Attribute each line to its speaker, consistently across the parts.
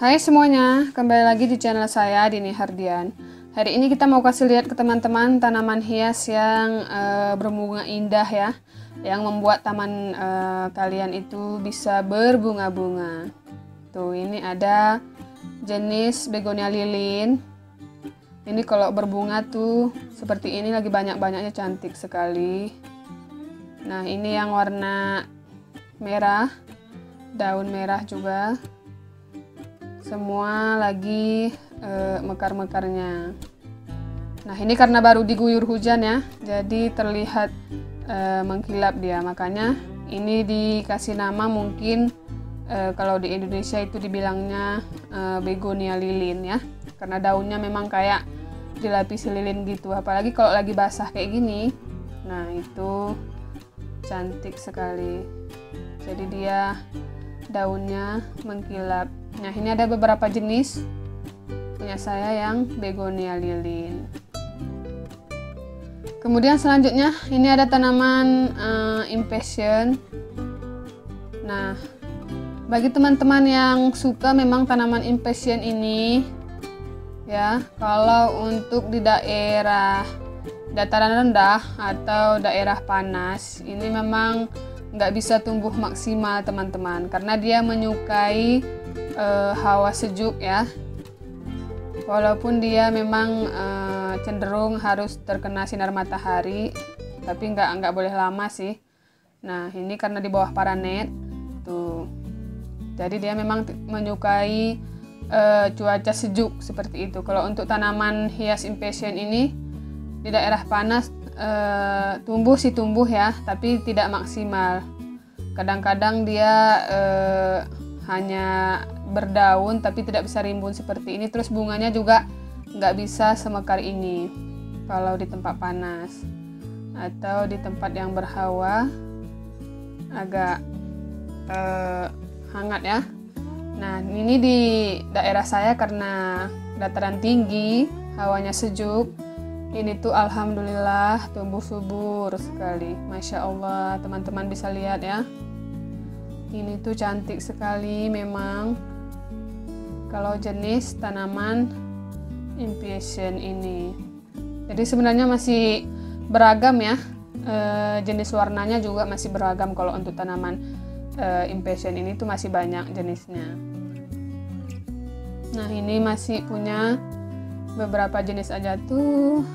Speaker 1: Hai semuanya, kembali lagi di channel saya, Dini Hardian. Hari ini kita mau kasih lihat ke teman-teman tanaman hias yang berbunga indah ya, yang membuat taman kalian itu bisa berbunga-bunga. Tuh, ini ada jenis begonia lilin. Ini kalau berbunga tuh seperti ini, lagi banyak-banyaknya, cantik sekali. Nah, ini yang warna merah, daun merah juga. Semua lagi mekar-mekarnya. Nah, ini karena baru diguyur hujan ya, jadi terlihat mengkilap dia. Makanya ini dikasih nama, mungkin kalau di Indonesia itu dibilangnya begonia lilin ya, karena daunnya memang kayak dilapisi lilin gitu. Apalagi kalau lagi basah kayak gini, nah itu cantik sekali. Jadi dia daunnya mengkilap. Nah, ini ada beberapa jenis punya saya yang begonia lilin. Kemudian selanjutnya ini ada tanaman impatiens. Nah, bagi teman-teman yang suka memang tanaman impatiens ini ya, kalau untuk di daerah dataran rendah atau daerah panas, ini memang nggak bisa tumbuh maksimal teman-teman, karena dia menyukai hawa sejuk ya, walaupun dia memang cenderung harus terkena sinar matahari, tapi nggak boleh lama sih. Nah, ini karena di bawah paranet tuh, jadi dia memang menyukai cuaca sejuk seperti itu. Kalau untuk tanaman hias impatiens ini di daerah panas tumbuh ya, tapi tidak maksimal. Kadang-kadang dia hanya berdaun tapi tidak bisa rimbun seperti ini. Terus bunganya juga nggak bisa semekar ini kalau di tempat panas atau di tempat yang berhawa agak hangat ya. Nah, ini di daerah saya karena dataran tinggi, hawanya sejuk. Ini tuh alhamdulillah tumbuh subur sekali. Masya Allah, teman-teman bisa lihat ya. Ini tuh cantik sekali memang kalau jenis tanaman impatiens ini. Jadi sebenarnya masih beragam ya, jenis warnanya juga masih beragam. Kalau untuk tanaman impatiens ini tuh masih banyak jenisnya. Nah, ini masih punya beberapa jenis aja tuh,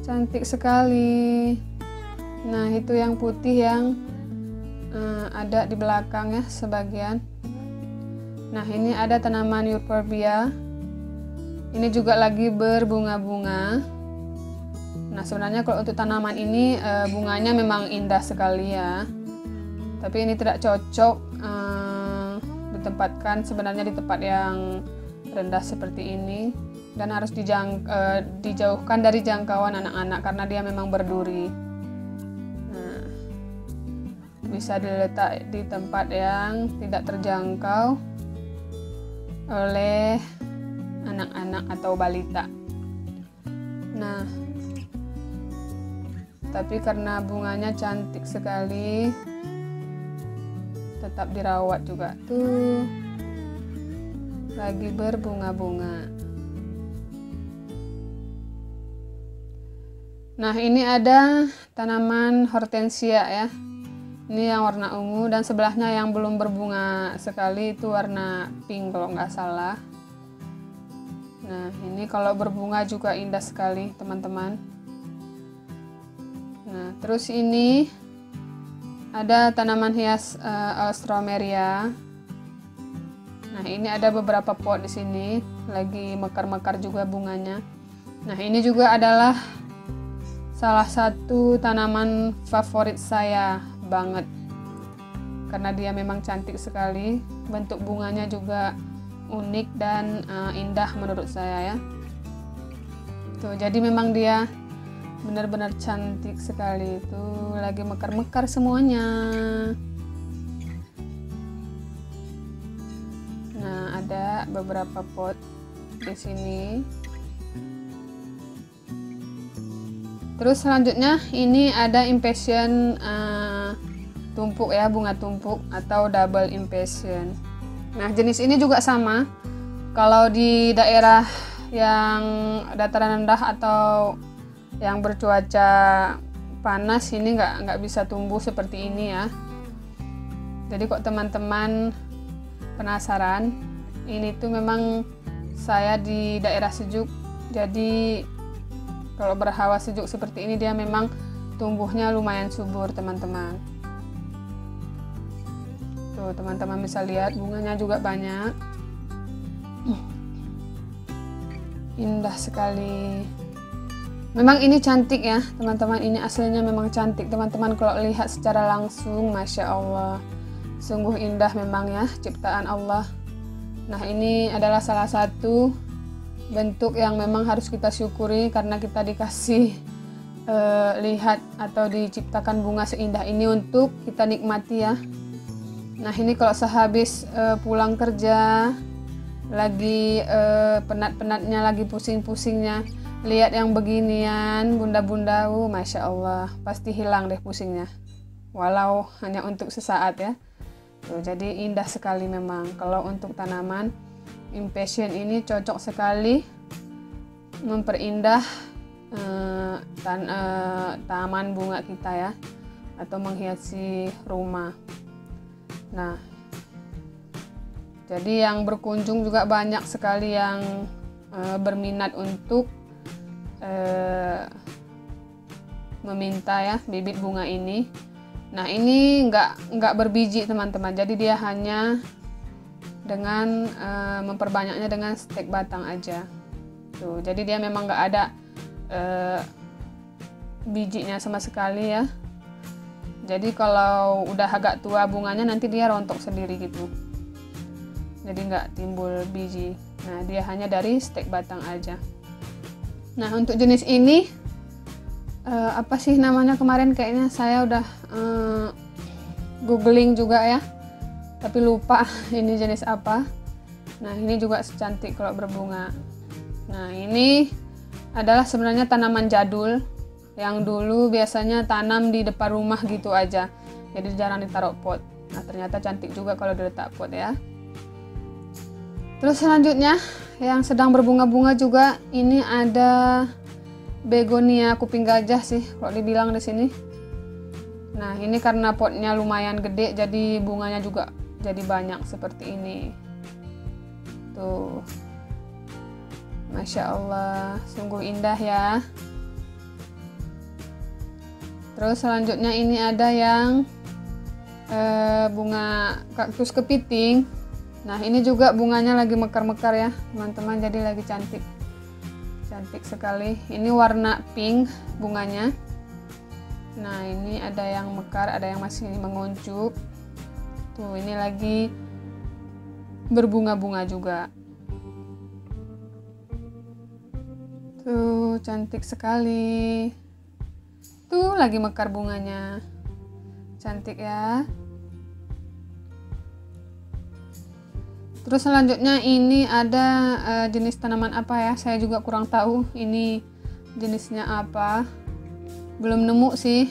Speaker 1: cantik sekali. Nah, itu yang putih yang ada di belakang ya sebagian. Nah, ini ada tanaman euphorbia. Ini juga lagi berbunga-bunga. Nah, sebenarnya kalau untuk tanaman ini bunganya memang indah sekali ya, tapi ini tidak cocok ditempatkan sebenarnya di tempat yang rendah seperti ini, dan harus dijauhkan dari jangkauan anak-anak karena dia memang berduri. Nah, bisa diletak di tempat yang tidak terjangkau oleh anak-anak atau balita. Nah, tapi karena bunganya cantik sekali, tetap dirawat juga tuh, lagi berbunga-bunga. Nah, ini ada tanaman hortensia ya. Ini yang warna ungu, dan sebelahnya yang belum berbunga sekali itu warna pink kalau nggak salah. Nah, ini kalau berbunga juga indah sekali teman-teman. Nah, terus ini ada tanaman hias alstroemeria. Nah, ini ada beberapa pot di sini, lagi mekar-mekar juga bunganya. Nah, ini juga adalah salah satu tanaman favorit saya banget, karena dia memang cantik sekali. Bentuk bunganya juga unik dan indah menurut saya ya. Tuh, jadi memang dia benar-benar cantik sekali. Tuh, lagi mekar-mekar semuanya. Nah, ada beberapa pot di sini. Terus selanjutnya ini ada impatiens tumpuk ya, bunga tumpuk atau double impatiens. Nah, jenis ini juga sama. Kalau di daerah yang dataran rendah atau yang bercuaca panas ini nggak bisa tumbuh seperti ini ya. Jadi kok teman-teman penasaran, ini tuh memang saya di daerah sejuk. Jadi kalau berhawa sejuk seperti ini dia memang tumbuhnya lumayan subur teman-teman. Tuh teman-teman bisa lihat bunganya juga banyak. Indah sekali. Memang ini cantik ya teman-teman, ini aslinya memang cantik teman-teman. Kalau lihat secara langsung, Masya Allah, sungguh indah memang ya ciptaan Allah. Nah, ini adalah salah satu bentuk yang memang harus kita syukuri karena kita dikasih lihat atau diciptakan bunga seindah ini untuk kita nikmati ya. Nah, ini kalau sehabis pulang kerja, lagi penat-penatnya, lagi pusing-pusingnya, lihat yang beginian bunda-bunda, Masya Allah, pasti hilang deh pusingnya, walau hanya untuk sesaat ya. Tuh, jadi indah sekali memang. Kalau untuk tanaman impatient ini cocok sekali memperindah taman bunga kita ya, atau menghiasi rumah. Nah, jadi yang berkunjung juga banyak sekali yang berminat untuk meminta ya bibit bunga ini. Nah, ini nggak berbiji teman-teman, jadi dia hanya dengan memperbanyaknya dengan stek batang aja. Tuh, jadi dia memang nggak ada bijinya sama sekali ya. Jadi kalau udah agak tua bunganya nanti dia rontok sendiri gitu. Jadi nggak timbul biji. Nah, dia hanya dari stek batang aja. Nah, untuk jenis ini apa sih namanya, kemarin kayaknya saya udah googling juga ya, tapi lupa ini jenis apa. Nah, ini juga cantik kalau berbunga. Nah, ini adalah sebenarnya tanaman jadul yang dulu biasanya tanam di depan rumah gitu aja, jadi jarang ditaruh pot. Nah, ternyata cantik juga kalau diletak pot ya. Terus selanjutnya yang sedang berbunga-bunga juga, ini ada begonia kuping gajah sih kalau dibilang di sini. Nah, ini karena potnya lumayan gede, jadi bunganya juga jadi banyak seperti ini. Tuh, Masya Allah, sungguh indah ya. Terus selanjutnya ini ada yang bunga kaktus kepiting. Nah, ini juga bunganya lagi mekar-mekar ya teman-teman, jadi lagi cantik sekali. Ini warna pink bunganya. Nah, ini ada yang mekar, ada yang masih menguncup. Tuh, ini lagi berbunga-bunga juga. Tuh, cantik sekali. Tuh, lagi mekar bunganya. Cantik ya. Terus selanjutnya ini ada jenis tanaman apa ya, saya juga kurang tahu ini jenisnya apa, belum nemu sih.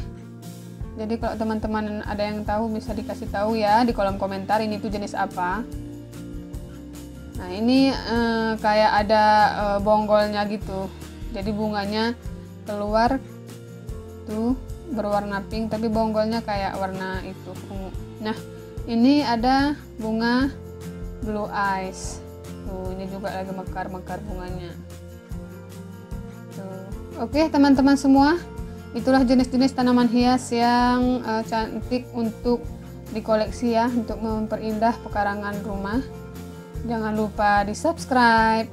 Speaker 1: Jadi kalau teman-teman ada yang tahu bisa dikasih tahu ya di kolom komentar ini tuh jenis apa. Nah, ini kayak ada bonggolnya gitu, jadi bunganya keluar tuh berwarna pink tapi bonggolnya kayak warna itu ungu. Nah, ini ada bunga blue eyes. Tuh, ini juga lagi mekar-mekar bunganya. Tuh. Oke, teman-teman semua, itulah jenis-jenis tanaman hias yang cantik untuk dikoleksi ya, untuk memperindah pekarangan rumah. Jangan lupa di subscribe,